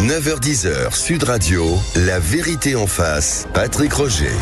9h-10h, Sud Radio, la vérité en face, Patrick Roger.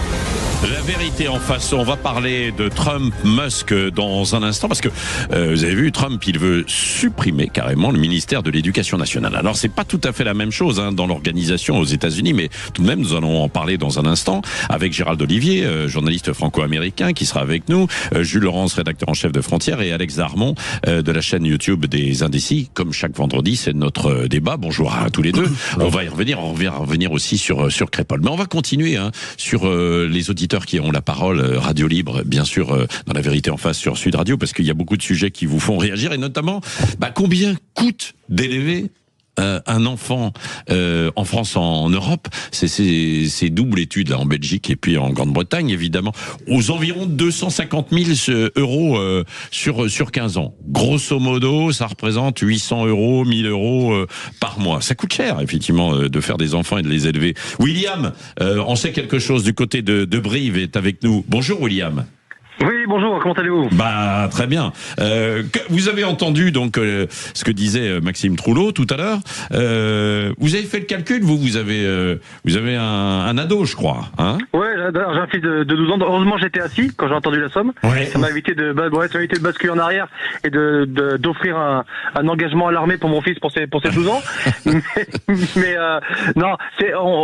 La vérité en face, on va parler de Trump, Musk dans un instant parce que vous avez vu, Trump, il veut supprimer carrément le ministère de l'Éducation nationale. Alors c'est pas tout à fait la même chose dans l'organisation aux États-Unis, mais tout de même nous allons en parler dans un instant avec Gérald Olivier, journaliste franco-américain qui sera avec nous, Jules Laurence, rédacteur en chef de Frontières, et Alex Darmon de la chaîne YouTube des Indécis. Comme chaque vendredi, c'est notre débat. Bonjour à tous les deux. On va y revenir. On va revenir aussi sur Crépol. Mais on va continuer sur les auditeurs qui ont la parole, Radio Libre, bien sûr, dans la vérité en face sur Sud Radio, parce qu'il y a beaucoup de sujets qui vous font réagir, et notamment, combien coûte d'élever un enfant en France, en Europe. C'est double étude là en Belgique et puis en Grande-Bretagne, évidemment, aux environs 250 000 euros sur 15 ans. Grosso modo, ça représente 800 euros, 1000 euros par mois. Ça coûte cher, effectivement, de faire des enfants et de les élever. William, on sait quelque chose du côté de Brive, est avec nous. Bonjour William. Oui, bonjour, comment allez-vous ? Très bien. Vous avez entendu donc ce que disait Maxime Trouleau tout à l'heure. Vous avez fait le calcul, vous avez un ado, je crois, hein ? Ouais, j'ai un fils de 12 ans. Heureusement, j'étais assis quand j'ai entendu la somme. Ouais. Ça m'a évité de basculer en arrière et d'offrir un engagement à l'armée pour mon fils pour ses 12 ans. mais non,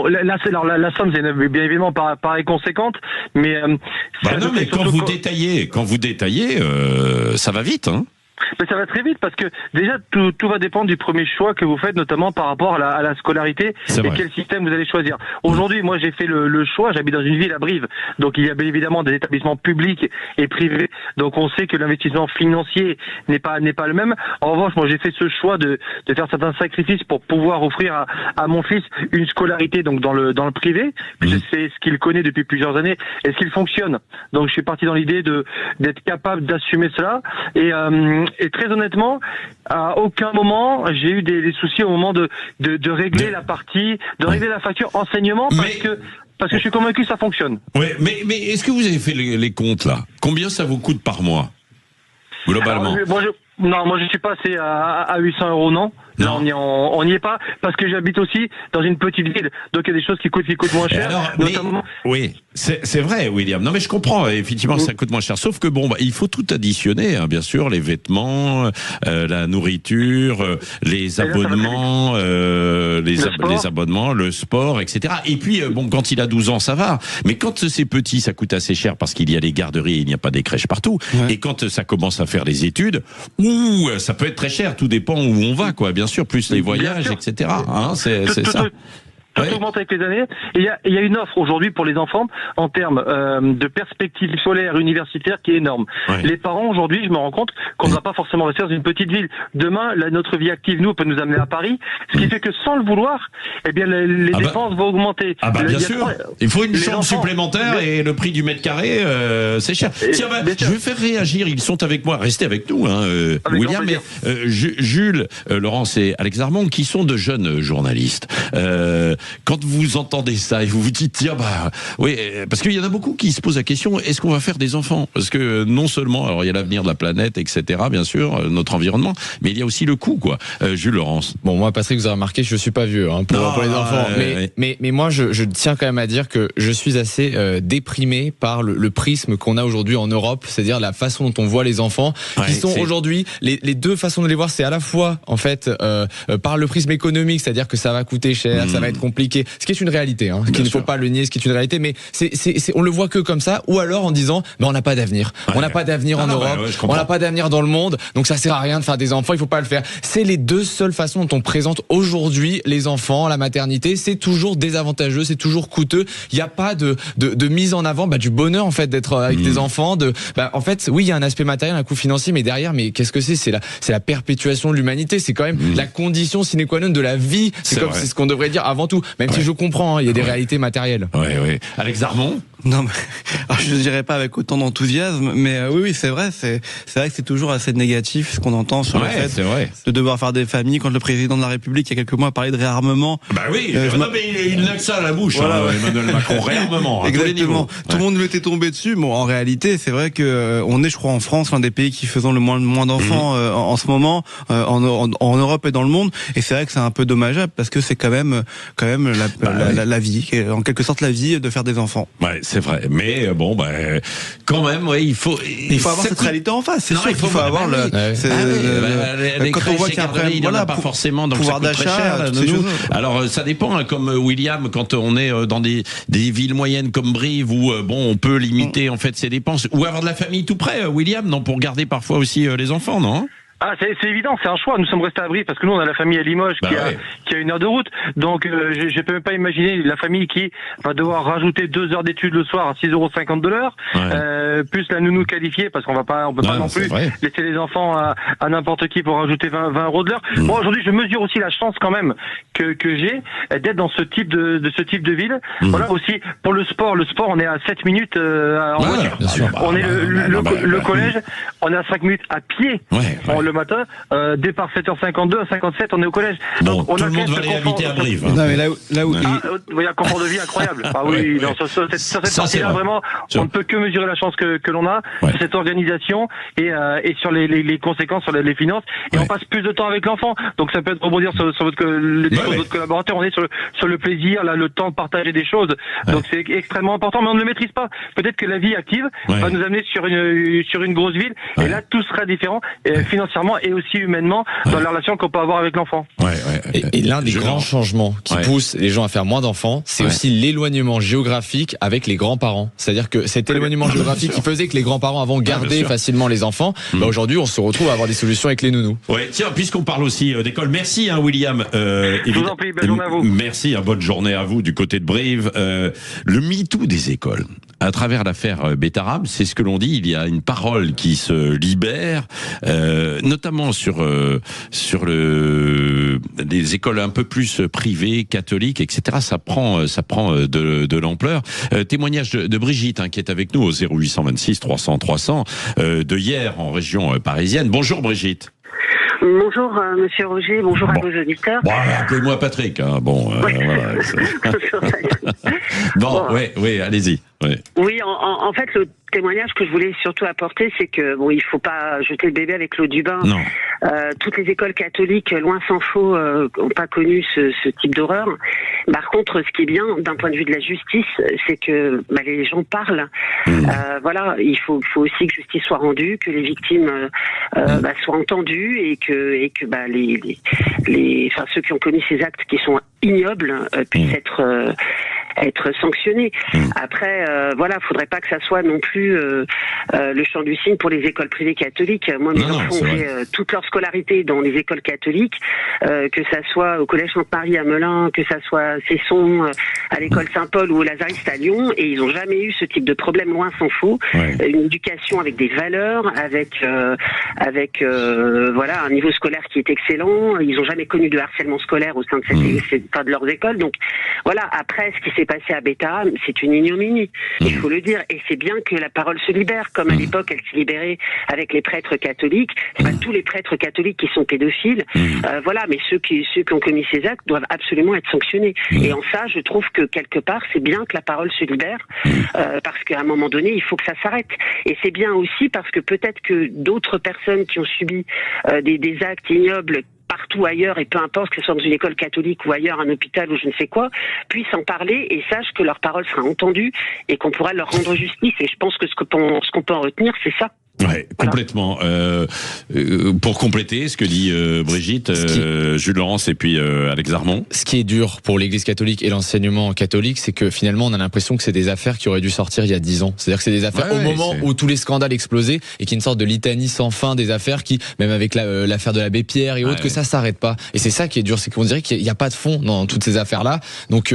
la somme c'est bien évidemment pareil conséquente, mais quand vous détaillez, ça va vite, hein. Mais ça va très vite parce que déjà tout va dépendre du premier choix que vous faites, notamment par rapport à la scolarité et quel système vous allez choisir. Aujourd'hui, moi j'ai fait le choix, j'habite dans une ville à Brive, donc il y a bien évidemment des établissements publics et privés, donc on sait que l'investissement financier n'est pas le même. En revanche, moi j'ai fait ce choix de faire certains sacrifices pour pouvoir offrir à mon fils une scolarité donc dans le privé, puisque c'est ce qu'il connaît depuis plusieurs années et ce qu'il fonctionne. Donc je suis parti dans l'idée d'être capable d'assumer cela et très honnêtement, à aucun moment j'ai eu des soucis au moment de régler la partie, de régler la facture enseignement parce que je suis convaincu que ça fonctionne. Oui, mais est-ce que vous avez fait les comptes là ? Combien ça vous coûte par mois, globalement ? Alors, moi je suis passé à 800 euros, non. Là, on n'y est pas, parce que j'habite aussi dans une petite ville, donc il y a des choses qui coûtent moins cher. Alors, notamment... Oui, c'est vrai, William. Non, mais je comprends, effectivement, ça coûte moins cher. Sauf que il faut tout additionner, bien sûr, les vêtements, la nourriture, les abonnements, les abonnements, le sport, etc. Et puis, quand il a 12 ans, ça va. Mais quand c'est petit, ça coûte assez cher parce qu'il y a les garderies et il n'y a pas des crèches partout. Ouais. Et quand ça commence à faire les études, ça peut être très cher. Tout dépend où on va, quoi. Bien sûr, plus les voyages, etc. C'est ça. Tout augmente avec les années. Et il y a une offre aujourd'hui pour les enfants en termes de perspectives scolaires universitaires qui est énorme. Ouais. Les parents aujourd'hui, je me rends compte qu'on ne va pas forcément rester dans une petite ville. Demain, notre vie active, nous, peut nous amener à Paris, ce qui fait que sans le vouloir, les dépenses vont augmenter. Bien sûr. Il faut une chambre supplémentaire et le prix du mètre carré, c'est cher. Tiens, je vais faire réagir. Ils sont avec moi. Restez avec nous, William. Mais Jules, Laurence et Alex Darmon, qui sont de jeunes journalistes. Quand vous entendez ça et vous vous dites parce qu'il y en a beaucoup qui se posent la question, est-ce qu'on va faire des enfants ? Parce que non seulement, alors il y a l'avenir de la planète, etc., bien sûr, notre environnement, mais il y a aussi le coût, quoi. Jules Laurence. Bon, moi, Patrick, vous avez remarqué, je suis pas vieux pour les enfants, mais moi, je tiens quand même à dire que je suis assez déprimé par le prisme qu'on a aujourd'hui en Europe, c'est-à-dire la façon dont on voit les enfants, qui sont aujourd'hui les deux façons de les voir, c'est à la fois en fait par le prisme économique, c'est-à-dire que ça va coûter cher, ça va être compliqué, ce qui est une réalité, qu'il ne faut pas le nier, ce qui est une réalité, mais on le voit que comme ça, ou alors en disant on n'a pas d'avenir, on n'a pas d'avenir en Europe, on n'a pas d'avenir dans le monde, donc ça sert à rien de faire des enfants, il faut pas le faire. C'est les deux seules façons dont on présente aujourd'hui les enfants, la maternité, c'est toujours désavantageux, c'est toujours coûteux, il n'y a pas de mise en avant du bonheur en fait d'être avec des enfants, en fait oui il y a un aspect matériel, un coût financier, mais derrière qu'est-ce que c'est la perpétuation de l'humanité, c'est quand même la condition sine qua non de la vie, c'est ce qu'on devrait dire avant tout. tout. Même si je comprends, il y a des réalités matérielles. Oui. Alex Darmon? Non, mais alors, je ne dirais pas avec autant d'enthousiasme, mais oui, c'est vrai. C'est vrai que c'est toujours assez négatif ce qu'on entend sur le fait de devoir faire des familles. Quand le président de la République, il y a quelques mois, a parlé de réarmement. Bah oui, non, mais il n'a que ça à la bouche, voilà, Emmanuel Macron, réarmement. Exactement. Tout le monde lui était tombé dessus. Bon, en réalité, c'est vrai que on est, je crois, en France, l'un des pays qui faisant le moins d'enfants en ce moment, en Europe et dans le monde. Et c'est vrai que c'est un peu dommageable parce que c'est quand même la vie, en quelque sorte la vie de faire des enfants. Ouais, c'est vrai. Mais bon, quand même, il faut avoir cette réalité en face. C'est sûr qu'il faut avoir quand on voit qu'après, il n'y en a pas forcément, donc pouvoir d'achat. Alors, ça dépend, comme William, quand on est dans des villes moyennes comme Brive où on peut limiter en fait ses dépenses ou avoir de la famille tout près, William, non, pour garder parfois aussi les enfants, non? Ah, c'est évident, c'est un choix. Nous sommes restés à Brive parce que nous on a la famille à Limoges qui a 1 heure de route. Donc je peux même pas imaginer la famille qui va devoir rajouter 2 heures d'études le soir à 6,50 € de l'heure, plus la nounou qualifiée parce qu'on peut pas non plus laisser les enfants à n'importe qui pour rajouter 20 € de l'heure. Moi aujourd'hui je mesure aussi la chance quand même que j'ai d'être dans ce type de ville. Voilà, aussi pour le sport on est à 7 minutes en voiture. On est le collège, on est à 5 minutes à pied. Le matin, départ 7h52, à 57, on est au collège. Bon, donc, tout le monde va aller habiter à Brive. Non, mais là où il y a un confort de vie incroyable. Ah oui, non, sur cette partie-là, vraiment, on ne peut que mesurer la chance que l'on a sur cette organisation et sur les conséquences, sur les finances. Et on passe plus de temps avec l'enfant. Donc ça peut être rebondir sur le discours de votre collaborateur. On est sur le plaisir, là, le temps de partager des choses. Donc c'est extrêmement important, mais on ne le maîtrise pas. Peut-être que la vie active va nous amener sur une grosse ville. Et là, tout sera différent. Financièrement et aussi humainement dans la relation qu'on peut avoir avec l'enfant. Et l'un des grands changements qui pousse les gens à faire moins d'enfants, c'est aussi l'éloignement géographique avec les grands-parents. C'est-à-dire que cet éloignement géographique qui faisait que les grands-parents avant gardaient facilement les enfants, aujourd'hui on se retrouve à avoir des solutions avec les nounous. Tiens, puisqu'on parle aussi d'école, merci William. Je vous en prie, belle journée à vous. Merci, bonne journée à vous du côté de Brive. Le MeToo des écoles, à travers l'affaire Betarab, c'est ce que l'on dit, il y a une parole qui se libère, notamment sur les écoles un peu plus privées, catholiques, etc. Ça prend de l'ampleur. Témoignage de Brigitte, qui est avec nous au 0826 300 300 de hier en région parisienne. Bonjour Brigitte. Bonjour Monsieur Roger, bonjour à vos auditeurs. Appelez-moi Patrick. Voilà. Oui, allez-y. Oui, en fait, le témoignage que je voulais surtout apporter, c'est que il faut pas jeter le bébé avec l'eau du bain. Non. Toutes les écoles catholiques, loin s'en faut, n'ont pas connu ce type d'horreur. Par contre, ce qui est bien d'un point de vue de la justice, c'est que les gens parlent. Il faut aussi que justice soit rendue, que les victimes soient entendues et que ceux qui ont commis ces actes qui sont ignobles puissent être sanctionnés. Après, faudrait pas que ça soit non plus le champ du cygne pour les écoles privées catholiques. Moi, mes enfants ont fait toute leur scolarité dans les écoles catholiques, que ça soit au collège Sainte-Marie à Melun, que ça soit à Cesson, à l'école Saint-Paul ou au Lazariste à Lyon, et ils ont jamais eu ce type de problème, loin s'en faut. Une éducation avec des valeurs, avec un niveau scolaire qui est excellent. Ils ont jamais connu de harcèlement scolaire au sein de leurs écoles. Donc voilà. Après, ce qui s'est passé à Betarab, c'est une ignominie, il faut le dire, et c'est bien que la parole se libère, comme à l'époque elle s'est libérée avec les prêtres catholiques. C'est pas tous les prêtres catholiques qui sont pédophiles, mais ceux qui ont commis ces actes doivent absolument être sanctionnés. Et en ça, je trouve que quelque part, c'est bien que la parole se libère, parce qu'à un moment donné, il faut que ça s'arrête. Et c'est bien aussi parce que peut-être que d'autres personnes qui ont subi des actes ignobles partout ailleurs, et peu importe que ce soit dans une école catholique ou ailleurs, un hôpital ou je ne sais quoi, puissent en parler et sachent que leur parole sera entendue et qu'on pourra leur rendre justice. Et je pense que ce qu'on peut en retenir, c'est ça. Complètement. Pour compléter ce que dit Brigitte, Jules Laurence et puis Alex Darmon. Ce qui est dur pour l'Église catholique et l'enseignement catholique, c'est que finalement on a l'impression que c'est des affaires qui auraient dû sortir il y a 10 ans. C'est-à-dire que c'est des affaires au moment où tous les scandales explosaient et qu'il y a une sorte de litanie sans fin des affaires qui, même avec l'affaire de l'abbé Pierre et autres, que ça s'arrête pas. Et c'est ça qui est dur, c'est qu'on dirait qu'il n'y a pas de fond dans toutes ces affaires-là. Donc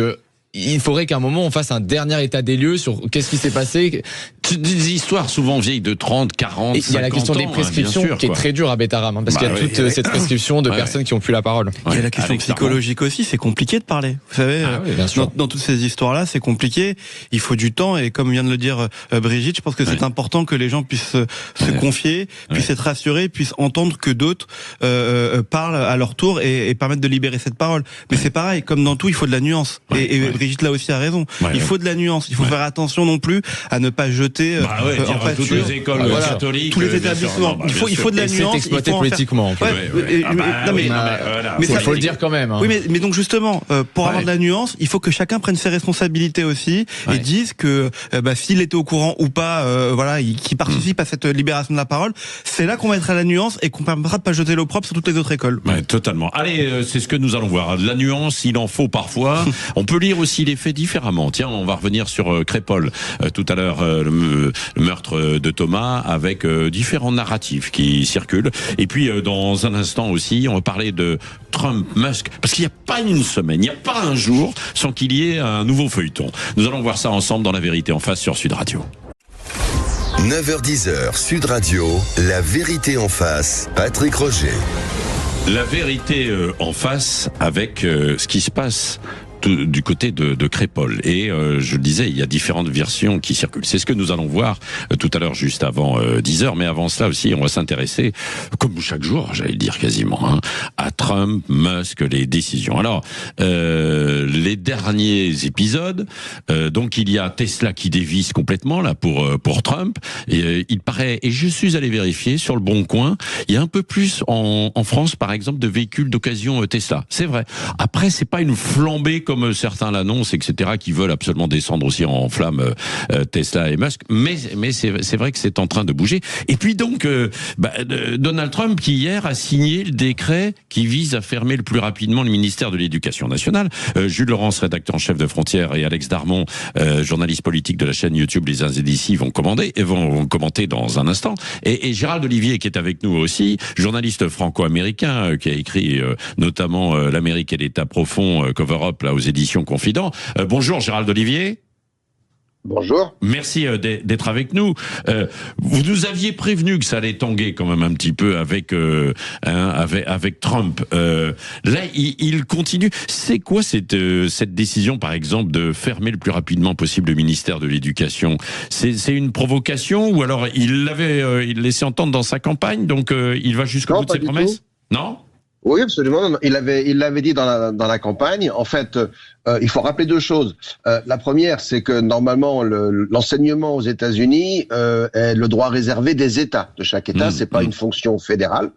il faudrait qu'à un moment on fasse un dernier état des lieux sur qu'est-ce qui s'est passé. des histoires souvent vieilles de 30, 40, 50 ans. Il y a la question des prescriptions qui est très dure à Betaram, parce qu'il y a toute cette prescription de personnes qui n'ont plus la parole. Il y a la question psychologique aussi, c'est compliqué de parler. Vous savez, dans toutes ces histoires-là, c'est compliqué. Il faut du temps, et comme vient de le dire Brigitte, je pense que c'est important que les gens puissent se confier, puissent être rassurés, puissent entendre que d'autres parlent à leur tour et permettent de libérer cette parole. Mais c'est pareil, comme dans tout, il faut de la nuance. Et Brigitte là aussi a raison. Il faut de la nuance. Il faut faire attention non plus à ne pas jeter en pâture toutes les écoles catholiques, tous les établissements. Il faut de la nuance. C'est exploité politiquement. Mais il faut le dire quand même. Oui, mais donc justement, pour avoir de la nuance, il faut que chacun prenne ses responsabilités aussi et dise que s'il était au courant ou pas, qui participe à cette libération de la parole, c'est là qu'on mettra la nuance et qu'on permettra de pas jeter l'opprobre sur toutes les autres écoles. Ouais, totalement. Allez, c'est ce que nous allons voir. De la nuance, il en faut parfois. On peut lire aussi les faits différemment. Tiens, on va revenir sur Crépol. Tout à l'heure, le meurtre de Thomas, avec différents narratifs qui circulent. Et puis, dans un instant aussi, on va parler de Trump-Musk. Parce qu'il n'y a pas une semaine, il n'y a pas un jour sans qu'il y ait un nouveau feuilleton. Nous allons voir ça ensemble dans La Vérité en face sur Sud Radio. 9h-10h, Sud Radio, La Vérité en face, Patrick Roger. La Vérité en face avec ce qui se passe du côté de Crépol. Et je le disais, il y a différentes versions qui circulent. C'est ce que nous allons voir tout à l'heure, juste avant 10h. Mais avant cela aussi, on va s'intéresser, comme chaque jour, j'allais le dire quasiment, à Trump, Musk, les décisions. Alors, les derniers épisodes, donc il y a Tesla qui dévisse complètement là pour Trump. Et il paraît, et je suis allé vérifier sur le Bon Coin, il y a un peu plus en France, par exemple, de véhicules d'occasion Tesla. C'est vrai. Après, c'est pas une flambée comme certains l'annoncent, etc., qui veulent absolument descendre aussi en flammes Tesla et Musk, mais c'est vrai que c'est en train de bouger. Et puis donc, Donald Trump, qui hier a signé le décret qui vise à fermer le plus rapidement le ministère de l'Éducation nationale. Jules Laurence, rédacteur en chef de Frontières, et Alex Darmon, journaliste politique de la chaîne YouTube Les Uns et d'ici, vont commenter dans un instant. Et Gérald Olivier, qui est avec nous aussi, journaliste franco-américain, qui a écrit notamment L'Amérique et l'État profond, Cover-up, là, aux éditions Confident. Bonjour Gérald Olivier. Bonjour. Merci d'être avec nous. Vous nous aviez prévenu que ça allait tanguer quand même un petit peu avec Trump. Là, il continue. C'est quoi cette décision, par exemple, de fermer le plus rapidement possible le ministère de l'Éducation ? C'est une provocation, ou alors il laissait entendre dans sa campagne, donc il va jusqu'au bout de ses promesses ? Non ? Oui, absolument. Il l'avait dit dans la campagne. En fait, il faut rappeler deux choses. La première, c'est que normalement l'enseignement aux États-Unis est le droit réservé des États, de chaque État. C'est pas une fonction fédérale.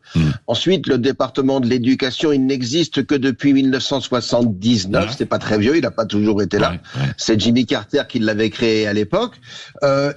Ensuite, le département de l'éducation, il n'existe que depuis 1979. C'est pas très vieux. Il n'a pas toujours été là. C'est Jimmy Carter qui l'avait créé à l'époque.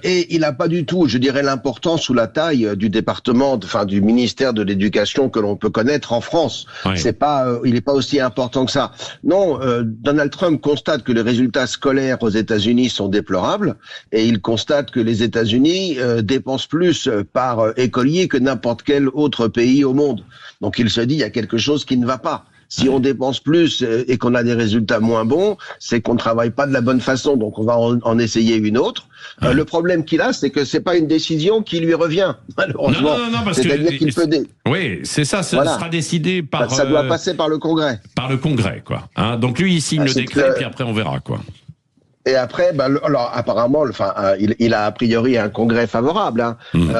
Et il n'a pas du tout, je dirais, l'importance ou la taille du département, du ministère de l'Éducation que l'on peut connaître en France. C'est pas, il n'est pas aussi important que ça. Non, Donald Trump constate que les résultats scolaires aux États-Unis sont déplorables, et il constate que les États-Unis dépensent plus par écolier que n'importe quel autre pays au monde. Donc il se dit, il y a quelque chose qui ne va pas. Si on dépense plus et qu'on a des résultats moins bons, c'est qu'on ne travaille pas de la bonne façon. Donc on va en essayer une autre. Le problème qu'il a, c'est que c'est pas une décision qui lui revient, malheureusement. Non, parce c'est-à-dire qu'il peut oui, c'est ça. Ça sera décidé par. Ça doit passer par le Congrès. Par le Congrès, quoi. Donc lui, il signe le décret, puis après on verra, quoi. Et après, alors apparemment, il a a priori un congrès favorable,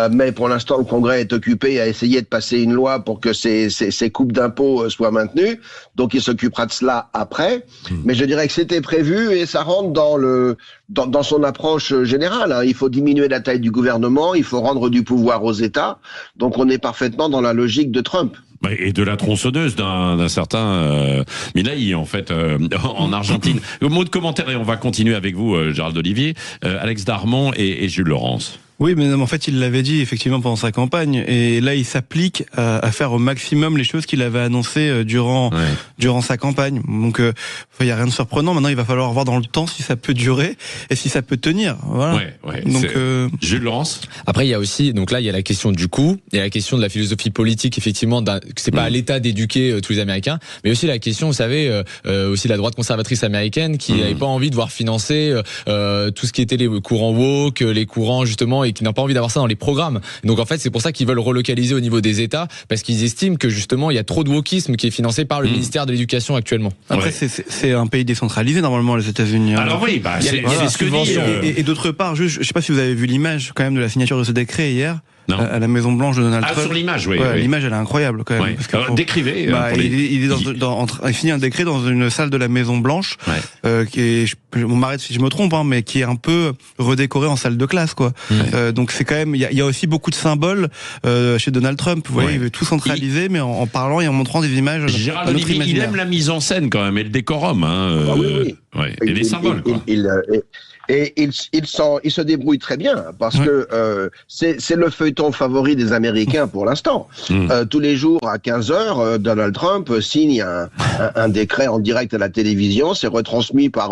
mais pour l'instant, le Congrès est occupé à essayer de passer une loi pour que ces coupes d'impôts soient maintenues. Donc, il s'occupera de cela après. Mais je dirais que c'était prévu, et ça rentre dans son approche générale. Il faut diminuer la taille du gouvernement, il faut rendre du pouvoir aux États. Donc, on est parfaitement dans la logique de Trump. Et de la tronçonneuse d'un certain Milei, en fait, en Argentine. Mot de commentaire, et on va continuer avec vous, Gérald Olivier, Alex Darmon et Jules Laurence. Oui, mais en fait, il l'avait dit effectivement pendant sa campagne, et là, il s'applique à faire au maximum les choses qu'il avait annoncées durant sa campagne. Donc, il y a rien de surprenant. Maintenant, il va falloir voir dans le temps si ça peut durer et si ça peut tenir. Voilà. Donc, Jules Laurence. Après, il y a aussi, donc là, il y a la question du coût, il y a la question de la philosophie politique, effectivement, que c'est pas à l'État d'éduquer tous les Américains, mais aussi la question, vous savez, aussi la droite conservatrice américaine qui n'avait pas envie de voir financer tout ce qui était les courants woke, les courants justement, et qui n'a pas envie d'avoir ça dans les programmes. Donc en fait, c'est pour ça qu'ils veulent relocaliser au niveau des États, parce qu'ils estiment que justement, il y a trop de wokisme qui est financé par le ministère de l'Éducation actuellement. Après, c'est un pays décentralisé normalement, les États-Unis. Alors oui, c'est ce que dit. Et d'autres part, je sais pas si vous avez vu l'image quand même de la signature de ce décret hier. À la Maison Blanche de Donald Trump. Sur l'image, oui. L'image, elle est incroyable quand même. Oui. Parce que, décrivez. Il finit un décret dans une salle de la Maison Blanche, qui est, on m'arrête si je me trompe, mais qui est un peu redécoré en salle de classe, quoi. Donc c'est quand même, il y a aussi beaucoup de symboles chez Donald Trump. Vous voyez, il veut tout centraliser, mais en parlant et en montrant des images. Gérald Olivier, il aime la mise en scène quand même et le décorum, oui. Et les symboles, quoi. Et il se débrouille très bien parce que c'est le feuilleton favori des Américains pour l'instant. Tous les jours à 15h, Donald Trump signe un décret en direct à la télévision. C'est retransmis par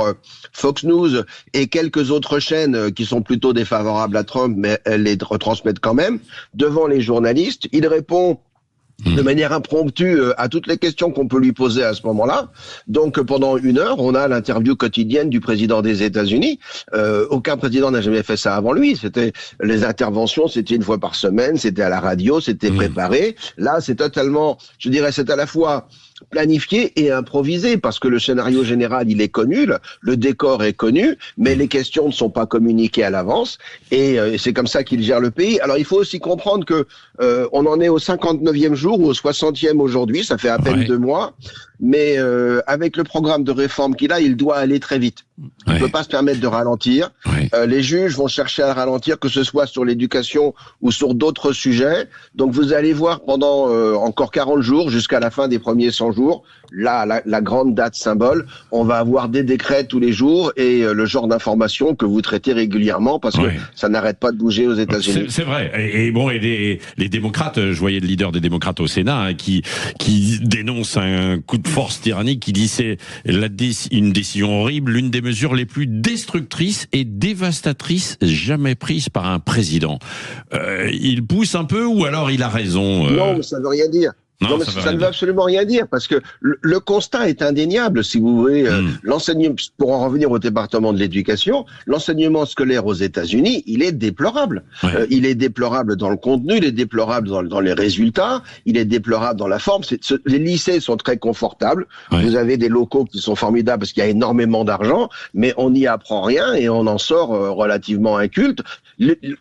Fox News et quelques autres chaînes qui sont plutôt défavorables à Trump, mais elles les retransmettent quand même devant les journalistes. Il répond de manière impromptue à toutes les questions qu'on peut lui poser à ce moment-là. Donc pendant 1 heure, on a l'interview quotidienne du président des États-Unis. Aucun président n'a jamais fait ça avant lui. C'était les interventions, c'était 1 fois par semaine, c'était à la radio, c'était préparé. Là, c'est totalement, je dirais, c'est à la fois planifié et improvisé, parce que le scénario général, il est connu, le décor est connu, mais les questions ne sont pas communiquées à l'avance, et c'est comme ça qu'il gère le pays. Alors il faut aussi comprendre que on en est au 59e jour ou au 60e aujourd'hui, ça fait à peine 2 mois, mais avec le programme de réforme qu'il a, il doit aller très vite. Il ne peut pas se permettre de ralentir. Les juges vont chercher à ralentir, que ce soit sur l'éducation ou sur d'autres sujets. Donc vous allez voir pendant encore 40 jours, jusqu'à la fin des premiers 100 jours, là, la grande date symbole, on va avoir des décrets tous les jours et le genre d'informations que vous traitez régulièrement, parce que ça n'arrête pas de bouger aux États-Unis. C'est vrai. Et bon, et les démocrates, je voyais le leader des démocrates au Sénat qui dénonce un coup de force tyrannique, qui dit c'est une décision horrible, l'une des mesures les plus destructrices et dévastatrices jamais prises par un président. Il pousse un peu ou alors il a raison Non, ça veut rien dire. Non, mais ça ne veut absolument rien dire, parce que le constat est indéniable, si vous voulez. L'enseignement, pour en revenir au département de l'éducation, l'enseignement scolaire aux États-Unis, il est déplorable. Il est déplorable dans le contenu, il est déplorable dans les résultats, il est déplorable dans la forme. Les lycées sont très confortables. Vous avez des locaux qui sont formidables parce qu'il y a énormément d'argent, mais on n'y apprend rien et on en sort relativement inculte.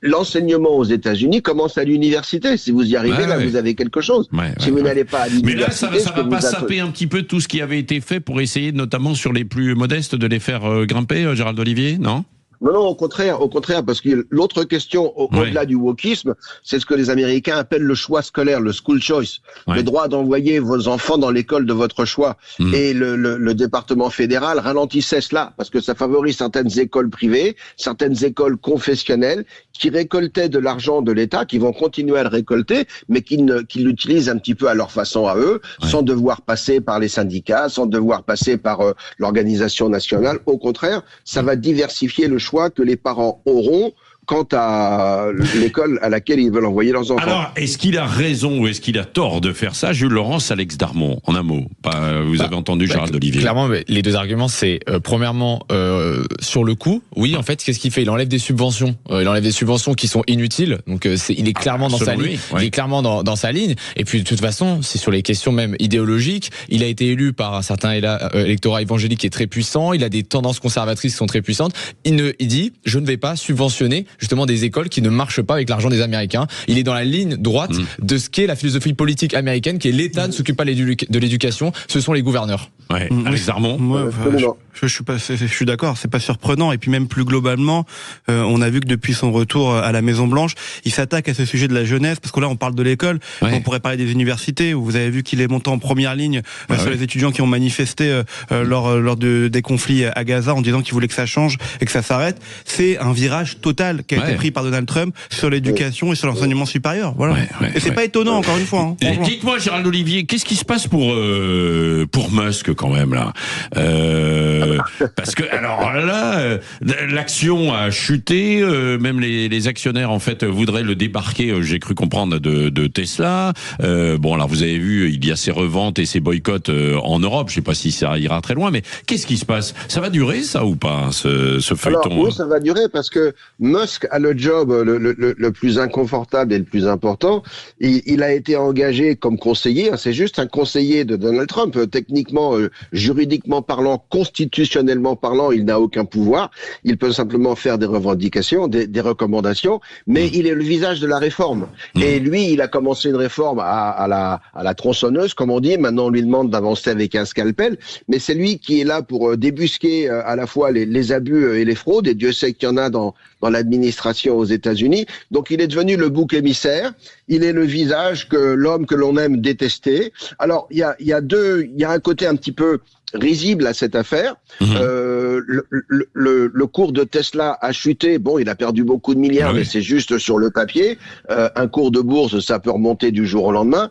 L'enseignement aux États-Unis commence à l'université. Si vous y arrivez, là, vous avez quelque chose. Si vous n'allez pas à l'université, mais là, ça va pas saper un petit peu tout ce qui avait été fait pour essayer, notamment sur les plus modestes, de les faire grimper, Gérald Olivier, non ? Non, au contraire, parce que l'autre question, au-delà du wokisme, c'est ce que les Américains appellent le choix scolaire, le school choice, le droit d'envoyer vos enfants dans l'école de votre choix. Et le département fédéral ralentissait cela, parce que ça favorise certaines écoles privées, certaines écoles confessionnelles, qui récoltaient de l'argent de l'État, qui vont continuer à le récolter, mais qui l'utilisent un petit peu à leur façon à eux, sans devoir passer par les syndicats, sans devoir passer par l'organisation nationale. Au contraire, ça va diversifier le choix que les parents auront quant à l'école à laquelle ils veulent envoyer leurs enfants. Alors, est-ce qu'il a raison ou est-ce qu'il a tort de faire ça, Jules Laurence, Alex Darmon, en un mot? Vous avez entendu Gérald Olivier. Clairement, les deux arguments, c'est premièrement sur le coût. Oui, en fait, qu'est-ce qu'il fait? Il enlève des subventions. Il enlève des subventions qui sont inutiles. Donc, il est clairement dans sa ligne. Il est clairement dans sa ligne. Et puis, de toute façon, c'est sur les questions même idéologiques. Il a été élu par un certain électorat évangélique qui est très puissant. Il a des tendances conservatrices qui sont très puissantes. Il dit, je ne vais pas subventionner justement des écoles qui ne marchent pas avec l'argent des Américains. Il est dans la ligne droite de ce qu'est la philosophie politique américaine, qui est l'État ne s'occupe pas de l'éducation, ce sont les gouverneurs. Ouais. Alex Darmon. Je suis d'accord, c'est pas surprenant. Et puis même plus globalement, on a vu que depuis son retour à la Maison Blanche, il s'attaque à ce sujet de la jeunesse, parce que là on parle de l'école, on pourrait parler des universités, où vous avez vu qu'il est monté en première ligne sur les étudiants qui ont manifesté lors des conflits à Gaza, en disant qu'il voulait que ça change et que ça s'arrête. C'est un virage total qui a été pris par Donald Trump sur l'éducation et sur l'enseignement supérieur. Voilà. Et c'est pas étonnant, encore une fois. Dites-moi, Gérald Olivier, qu'est-ce qui se passe pour Musk quand même là? Parce que alors là, l'action a chuté, même les actionnaires en fait voudraient le débarquer. J'ai cru comprendre de Tesla. Bon, alors vous avez vu, il y a ces reventes et ces boycotts en Europe. Je sais pas si ça ira très loin, mais qu'est-ce qui se passe? Ça va durer ça ou pas, ce feuilleton? Alors, oui, ça va durer parce que Musk a le job le plus inconfortable et le plus important. Il a été engagé comme conseiller. C'est juste un conseiller de Donald Trump. Techniquement, juridiquement parlant, constitutionnellement parlant, il n'a aucun pouvoir. Il peut simplement faire des revendications, des recommandations, mais il est le visage de la réforme. Et lui, il a commencé une réforme à la tronçonneuse, comme on dit. Maintenant, on lui demande d'avancer avec un scalpel, mais c'est lui qui est là pour débusquer à la fois les abus et les fraudes, et Dieu sait qu'il y en a dans l'administration aux États-Unis. Donc, il est devenu le bouc émissaire. Il est le visage l'homme que l'on aime détester. Alors, il y a un côté un petit peu risible à cette affaire. Le cours de Tesla a chuté. Bon, il a perdu beaucoup de milliards, mais c'est juste sur le papier. Un cours de bourse, ça peut remonter du jour au lendemain.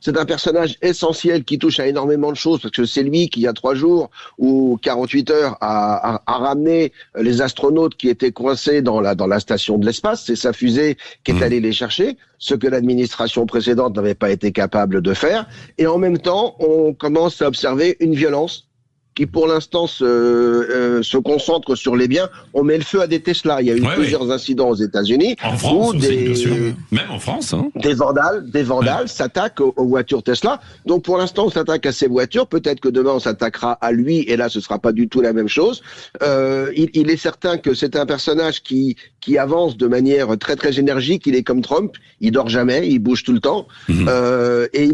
C'est un personnage essentiel qui touche à énormément de choses, parce que c'est lui qui, il y a 3 jours ou 48 heures, a ramené les astronautes qui étaient coincés dans la station de l'espace. C'est sa fusée qui est allée les chercher, ce que l'administration précédente n'avait pas été capable de faire. Et en même temps, on commence à observer une violence qui pour l'instant se concentre sur les biens. On met le feu à des Tesla. Il y a eu plusieurs incidents aux États-Unis. En France aussi, bien sûr. Même en France. Hein. Des vandales s'attaquent aux voitures Tesla. Donc pour l'instant, on s'attaque à ces voitures. Peut-être que demain, on s'attaquera à lui, et là, ce sera pas du tout la même chose. Il est certain que c'est un personnage qui avance de manière très très énergique. Il est comme Trump. Il dort jamais. Il bouge tout le temps. Et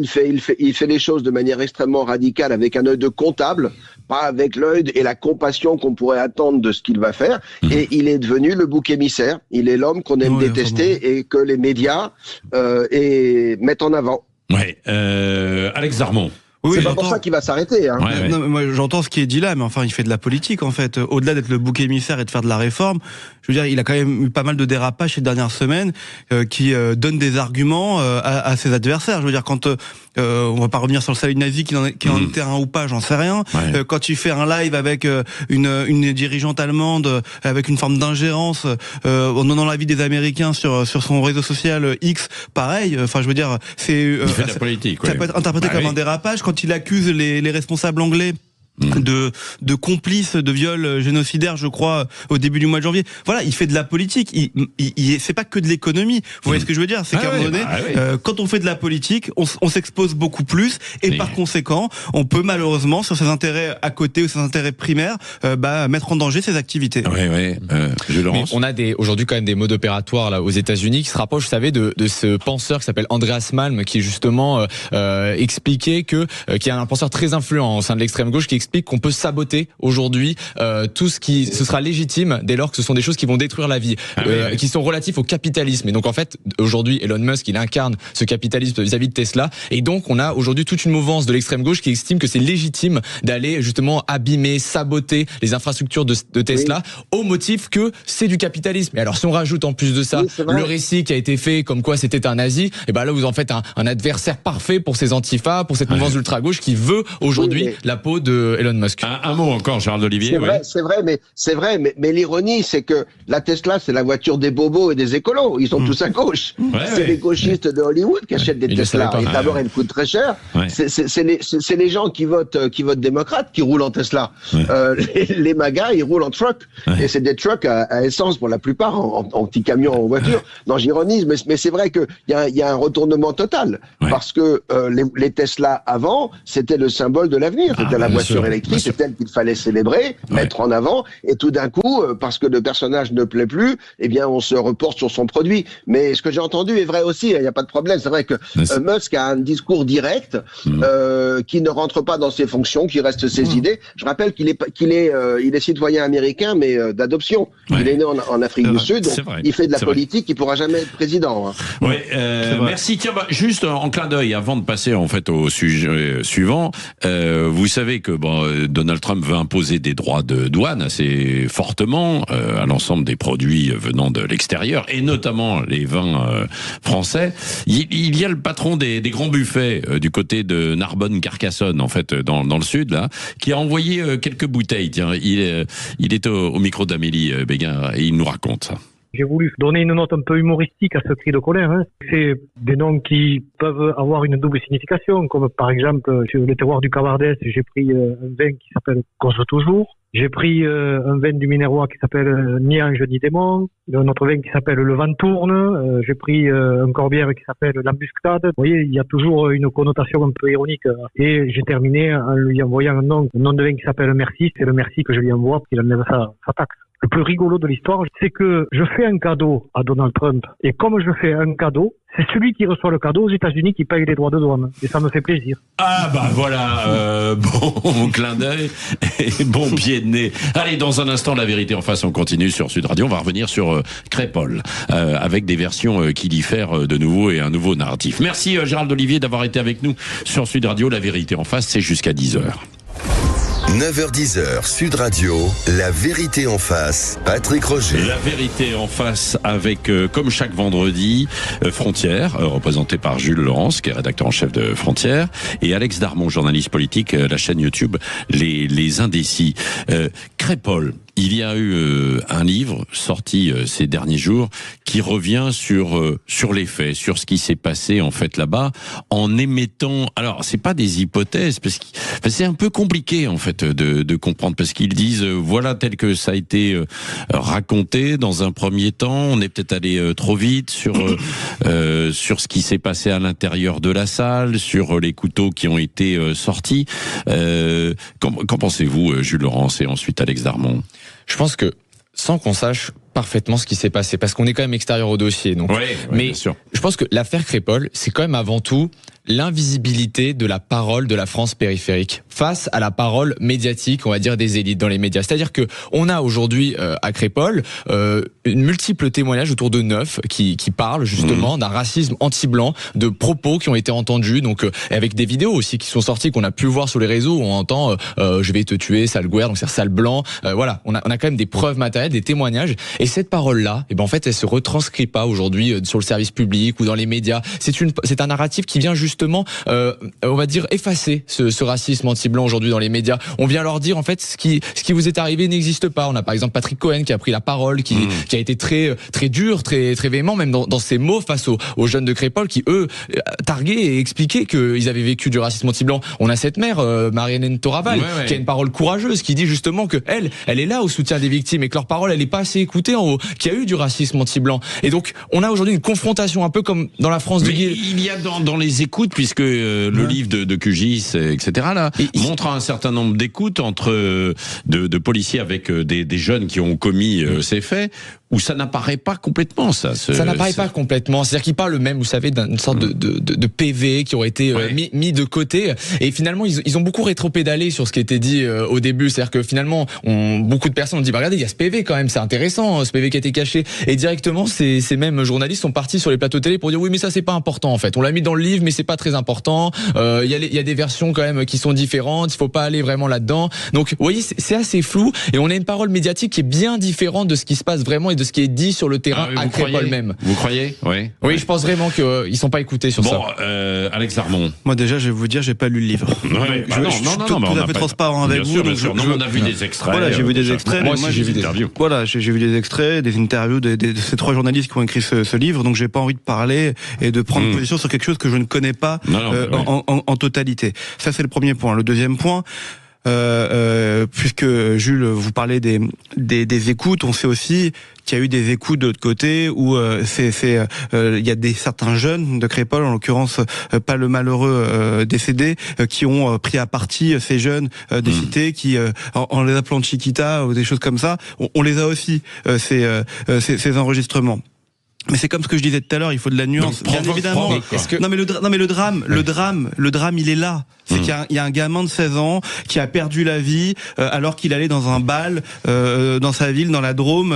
il fait les choses de manière extrêmement radicale, avec un œil de comptable, pas avec l'œil et la compassion qu'on pourrait attendre de ce qu'il va faire. Et il est devenu le bouc émissaire. Il est l'homme qu'on aime détester et que les médias mettent en avant. Alex Darmon. Oui, c'est pas pour ça qu'il va s'arrêter. Hein. Non, mais moi, j'entends ce qui est dit là, mais enfin, il fait de la politique, en fait. Au-delà d'être le bouc émissaire et de faire de la réforme, je veux dire, il a quand même eu pas mal de dérapages ces dernières semaines qui donnent des arguments à ses adversaires. Je veux dire, quand on va pas revenir sur le salut nazi qui en était un ou pas, j'en sais rien. Quand tu fais un live avec une dirigeante allemande avec une forme d'ingérence en donnant l'avis des Américains sur son réseau social X, pareil. Enfin, je veux dire, il fait de la politique. Ça peut être interprété comme un dérapage. Quand il accuse les responsables anglais de complices de viols génocidaires, je crois, au début du mois de janvier. Voilà, il fait de la politique. C'est pas que de l'économie. Vous voyez ce que je veux dire? C'est qu'à un moment donné, quand on fait de la politique, on s'expose beaucoup plus, et par conséquent, on peut malheureusement, sur ses intérêts à côté ou ses intérêts primaires, mettre en danger ses activités. On a aujourd'hui quand même des modes opératoires là aux États-Unis qui se rapprochent, vous savez, de ce penseur qui s'appelle Andreas Malm, qui justement expliquait qu'il y a un penseur très influent au sein de l'extrême gauche qui explique qu'on peut saboter aujourd'hui tout ce sera légitime dès lors que ce sont des choses qui vont détruire la vie, qui sont relatifs au capitalisme. Et donc en fait, aujourd'hui, Elon Musk, il incarne ce capitalisme vis-à-vis de Tesla. Et donc on a aujourd'hui toute une mouvance de l'extrême gauche qui estime que c'est légitime d'aller justement abîmer, saboter les infrastructures de Tesla au motif que c'est du capitalisme. Et alors si on rajoute en plus de ça le récit qui a été fait comme quoi c'était un nazi, et ben là vous en faites un adversaire parfait pour ces antifas, pour cette mouvance ultra-gauche qui veut aujourd'hui la peau de Elon Musk. Un mot encore, Gérald Olivier. C'est vrai, mais l'ironie, c'est que la Tesla, c'est la voiture des bobos et des écolos. Ils sont tous à gauche. C'est les gauchistes de Hollywood qui achètent des Tesla. Et d'abord, elles coûtent très cher. C'est les gens qui votent démocrates qui roulent en Tesla. Les magas, ils roulent en truck. Et c'est des trucks à essence pour la plupart, en petits camions, en voiture. Non, j'ironise, mais c'est vrai qu'il y a un retournement total. Parce que les Tesla avant, c'était le symbole de l'avenir. C'était la voiture voiture électrique, c'est elle qu'il fallait célébrer, mettre en avant, et tout d'un coup, parce que le personnage ne plaît plus, eh bien, on se reporte sur son produit. Mais ce que j'ai entendu est vrai aussi, il n'y a pas de problème. C'est vrai que Musk a un discours direct, qui ne rentre pas dans ses fonctions, qui reste ses idées. Je rappelle qu'il est citoyen américain, mais d'adoption. Il est né en Afrique du Sud, donc il fait de la politique, il pourra jamais être président. Oui, merci. Tiens, juste en clin d'œil, avant de passer en fait au sujet suivant, vous savez que Donald Trump veut imposer des droits de douane assez fortement à l'ensemble des produits venant de l'extérieur, et notamment les vins français. Il y a le patron des grands buffets du côté de Narbonne-Carcassonne, en fait, dans le sud, là, qui a envoyé quelques bouteilles. Tiens, il est au micro d'Amélie Béguin et il nous raconte ça. J'ai voulu donner une note un peu humoristique à ce cri de colère. C'est des noms qui peuvent avoir une double signification, comme par exemple, sur le terroir du Cabardès, j'ai pris un vin qui s'appelle Cause toujours. J'ai pris un vin du Minervois qui s'appelle Ni Ange ni Démon, un autre vin qui s'appelle Le Vent Tourne, j'ai pris un Corbière qui s'appelle L'Embuscade. Vous voyez, il y a toujours une connotation un peu ironique. Et j'ai terminé en lui envoyant un nom de vin qui s'appelle Merci. C'est le merci que je lui envoie pour qu'il enlève sa taxe. Le plus rigolo de l'histoire, c'est que je fais un cadeau à Donald Trump. Et comme je fais un cadeau, c'est celui qui reçoit le cadeau aux États-Unis qui paye les droits de douane. Et ça me fait plaisir. Ah bah voilà, bon clin d'œil et bon pied de nez. Allez, dans un instant, la vérité en face, on continue sur Sud Radio. On va revenir sur Crépol, avec des versions qui diffèrent de nouveau et un nouveau narratif. Merci Gérald Olivier d'avoir été avec nous sur Sud Radio. La vérité en face, c'est jusqu'à 10h. 9h-10h, Sud Radio, la vérité en face, Patrick Roger. La vérité en face avec, comme chaque vendredi, Frontières, représenté par Jules Laurence, qui est rédacteur en chef de Frontières, et Alex Darmon, journaliste politique, la chaîne YouTube Les Indécis. Crépol. Il y a eu un livre sorti ces derniers jours qui revient sur les faits, sur ce qui s'est passé en fait là-bas, en émettant. Alors c'est pas des hypothèses parce que c'est un peu compliqué en fait de comprendre, parce qu'ils disent voilà tel que ça a été raconté dans un premier temps. On est peut-être allé trop vite sur ce qui s'est passé à l'intérieur de la salle, sur les couteaux qui ont été sortis. Qu'en pensez-vous, Jules Laurence, et ensuite Alex Darmon? Je pense que sans qu'on sache parfaitement ce qui s'est passé, parce qu'on est quand même extérieur au dossier. Donc, mais bien sûr. Je pense que l'affaire Crépol, c'est quand même avant tout l'invisibilité de la parole de la France périphérique face à la parole médiatique, on va dire, des élites dans les médias. C'est-à-dire que on a aujourd'hui à Crépol une multiple témoignages autour de 9 qui parlent justement d'un racisme anti-blanc, de propos qui ont été entendus, donc avec des vidéos aussi qui sont sorties, qu'on a pu voir sur les réseaux où on entend je vais te tuer, sale gouer, donc c'est sale blanc. Voilà, on a quand même des preuves matérielles, des témoignages, et cette parole-là, en fait, elle se retranscrit pas aujourd'hui sur le service public ou dans les médias. C'est un narratif qui vient justement, on va dire, effacer ce racisme anti-blanc aujourd'hui dans les médias. On vient leur dire en fait ce qui vous est arrivé n'existe pas. On a par exemple Patrick Cohen qui a pris la parole, qui a été très très dur, très très véhément même dans ses mots face aux jeunes de Crépol qui eux targuaient et expliquaient qu'ils avaient vécu du racisme anti-blanc. On a cette mère Marie-Hélène Toraval qui a une parole courageuse, qui dit justement que elle est là au soutien des victimes et que leur parole elle est pas assez écoutée, qu'il y a eu du racisme anti-blanc. Et donc on a aujourd'hui une confrontation un peu comme dans la France de Guy. Il y a dans les écoutes, puisque le livre de QGIS, etc. là montre un certain nombre d'écoutes entre de policiers avec des jeunes qui ont commis ces faits, où ça n'apparaît pas complètement, ça n'apparaît pas complètement. C'est-à-dire qu'ils parlent même, vous savez, d'une sorte de PV qui aurait été mis de côté. Et finalement, ils ont beaucoup rétropédalé sur ce qui était dit au début. C'est-à-dire que finalement, beaucoup de personnes ont dit, regardez, il y a ce PV quand même, c'est intéressant, ce PV qui a été caché. Et directement, ces mêmes journalistes sont partis sur les plateaux télé pour dire, oui, mais ça, c'est pas important, en fait. On l'a mis dans le livre, mais c'est pas très important. Il y a des versions quand même qui sont différentes. Il faut pas aller vraiment là-dedans. Donc, vous voyez, c'est assez flou. Et on a une parole médiatique qui est bien différente de ce qui se passe vraiment et de ce qui est dit sur le terrain à Crépol même. Vous croyez? Oui, je pense vraiment qu'ils sont pas écoutés sur ça. Alex Darmon. Moi déjà, je vais vous dire, j'ai pas lu le livre. Je suis tout à fait transparent avec vous. Bien sûr. On a vu des extraits. Voilà, j'ai vu des extraits. Moi aussi, j'ai vu des interviews. Voilà, j'ai vu des extraits, des interviews de ces 3 journalistes qui ont écrit ce livre. Donc, j'ai pas envie de parler et de prendre position sur quelque chose que je ne connais pas en totalité. Ça, c'est le premier point. Le deuxième point. puisque Jules, vous parlez des écoutes, on sait aussi qu'il y a eu des écoutes de l'autre côté où il y a certains jeunes de Crépol, en l'occurrence pas le malheureux décédé, qui ont pris à partie ces jeunes des cités, qui en les appelant Chiquita ou des choses comme ça, on les a aussi ces enregistrements. Mais c'est comme ce que je disais tout à l'heure, il faut de la nuance. Bien évidemment. Non mais le drame, il est là. C'est qu'il y a un gamin de 16 ans qui a perdu la vie alors qu'il allait dans un bal dans sa ville, dans la Drôme,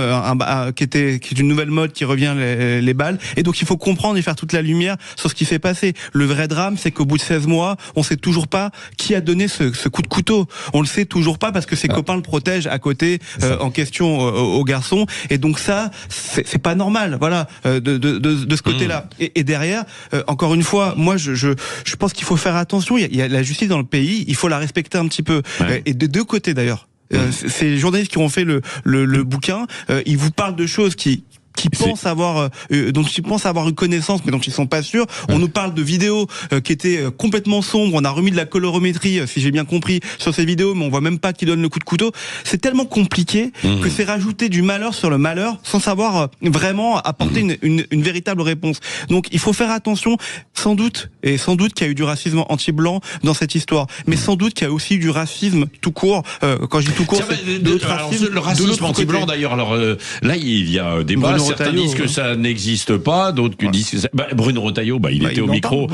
qui est une nouvelle mode qui revient, les balles. Et donc il faut comprendre et faire toute la lumière sur ce qui s'est passé. Le vrai drame, c'est qu'au bout de 16 mois, on sait toujours pas qui a donné ce coup de couteau. On le sait toujours pas parce que ses copains le protègent à côté en question au garçon. Et donc ça, c'est pas normal. Voilà. De ce côté-là. Et derrière, encore une fois, moi je pense qu'il faut faire attention. Il y a la justice dans le pays, il faut la respecter un petit peu. Et des deux côtés d'ailleurs. Ces journalistes qui ont fait le bouquin, ils vous parlent de choses qui pensent avoir dont ils pensent avoir une connaissance mais dont ils sont pas sûrs. On nous parle de vidéos qui étaient complètement sombres, on a remis de la colorométrie si j'ai bien compris sur ces vidéos, mais on voit même pas qui donne le coup de couteau. C'est tellement compliqué que c'est rajouter du malheur sur le malheur sans savoir vraiment apporter une véritable réponse. Donc il faut faire attention, sans doute qu'il y a eu du racisme anti-blanc dans cette histoire, mais sans doute qu'il y a aussi du racisme tout court. Quand je dis tout court, c'est le racisme anti-blanc d'ailleurs. Alors là il y a des certains disent que ça n'existe pas, d'autres disent que ça... Bruno Retailleau, il était au micro,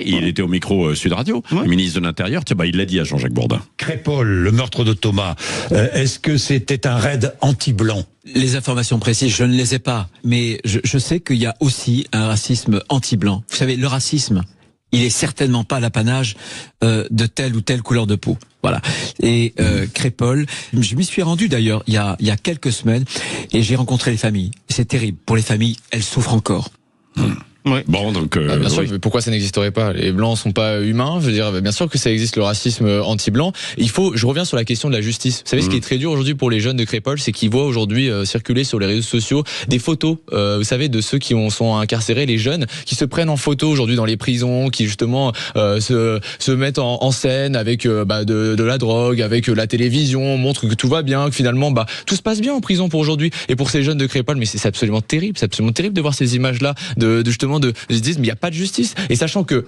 il était au micro Sud Radio, le ministre de l'Intérieur, il l'a dit à Jean-Jacques Bourdin. Crépol, le meurtre de Thomas, est-ce que c'était un raid anti-blanc ? Les informations précises, je ne les ai pas, mais je sais qu'il y a aussi un racisme anti-blanc. Vous savez, le racisme, il est certainement pas l'apanage de telle ou telle couleur de peau. Voilà. Et Crépol, je m'y suis rendu d'ailleurs il y a quelques semaines et j'ai rencontré les familles. C'est terrible. Pour les familles, elles souffrent encore. Oui. Bon, donc bien sûr, mais pourquoi ça n'existerait pas? Les blancs sont pas humains. Je veux dire, bien sûr que ça existe, le racisme anti-blanc. Je reviens sur la question de la justice. Vous savez, ce qui est très dur aujourd'hui pour les jeunes de Crépol, c'est qu'ils voient aujourd'hui circuler sur les réseaux sociaux des photos, vous savez, de ceux qui sont incarcérés, les jeunes, qui se prennent en photo aujourd'hui dans les prisons, qui justement se mettent en scène avec de la drogue, avec la télévision, montrent que tout va bien, que finalement tout se passe bien en prison pour aujourd'hui. Et pour ces jeunes de Crépol, mais c'est absolument terrible. C'est absolument terrible de voir ces images-là, de justement ils se disent mais il n'y a pas de justice, et sachant que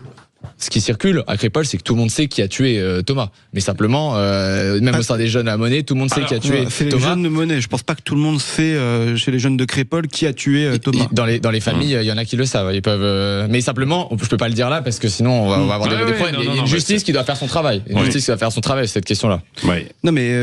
ce qui circule à Crépol, c'est que tout le monde sait qui a tué Thomas. Mais simplement, même au sein des jeunes à Monnaie, tout le monde sait qui a tué Thomas. C'est les jeunes de Monnaie. Je pense pas que tout le monde sait chez les jeunes de Crépol qui a tué Thomas. Dans les familles, il y en a qui le savent. Ils peuvent. Mais simplement, je peux pas le dire là parce que sinon on va avoir des problèmes. Il y a une justice qui doit faire son travail. Une justice qui doit faire son travail sur cette question-là. Non, mais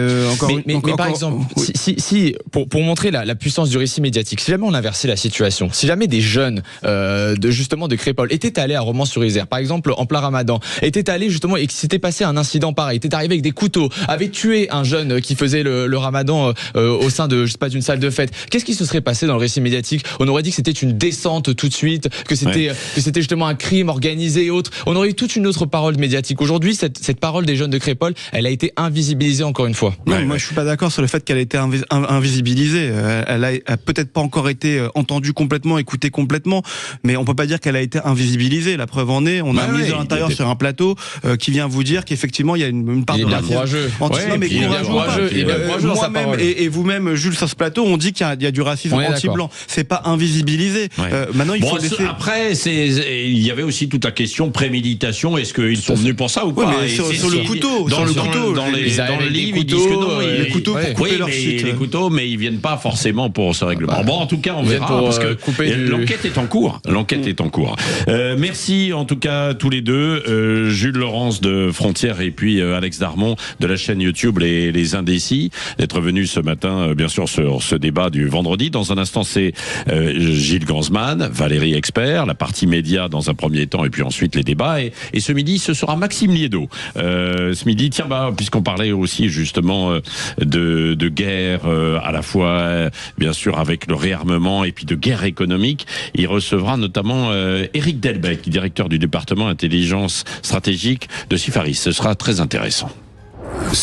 mais par exemple, si pour montrer la puissance du récit médiatique, si jamais on inversait la situation, si jamais des jeunes de Crépol étaient allés à Romans-sur-Isère, par exemple en plein Ramadan, était allé justement et qu'il s'était passé un incident pareil, était arrivé avec des couteaux, avait tué un jeune qui faisait le Ramadan au sein de, je sais pas, d'une salle de fête, qu'est-ce qui se serait passé dans le récit médiatique? On aurait dit que c'était une descente tout de suite, que c'était justement un crime organisé et autres. On aurait eu toute une autre parole médiatique. Aujourd'hui, cette parole des jeunes de Crépol, elle a été invisibilisée encore une fois. Moi, je suis pas d'accord sur le fait qu'elle a été invisibilisée. Elle a peut-être pas encore été entendue complètement, écoutée complètement, mais on peut pas dire qu'elle a été invisibilisée. La preuve en est, on a mis sur un plateau qui vient vous dire qu'effectivement il y a une part de racisme. Moi-même et vous-même, Jules, sur ce plateau, on dit qu'il y a du racisme anti-blanc. C'est pas invisibilisé. Maintenant, il faut laisser. Après, il y avait aussi toute la question préméditation. Est-ce qu'ils sont venus pour ça ou pas? Sur le couteau, dans le livre, ils disent que non. Les couteaux pour couper leur shit. Les couteaux, mais ils viennent pas forcément pour ce règlement. Bon, en tout cas, on verra parce que l'enquête est en cours. L'enquête est en cours. Merci en tout cas tous les deux. Jules Laurence de Frontières et puis Alex Darmon de la chaîne YouTube Les Indécis, d'être venus ce matin bien sûr sur ce débat du vendredi. Dans un instant, c'est Gilles Gansman, Valérie Expert, la partie média dans un premier temps et puis ensuite les débats, et ce midi ce sera Maxime Liédo. Ce midi, tiens, puisqu'on parlait aussi justement de guerre à la fois bien sûr avec le réarmement et puis de guerre économique, il recevra notamment Éric Delbecq, directeur du département intelligence stratégique de Sifaris. Ce sera très intéressant.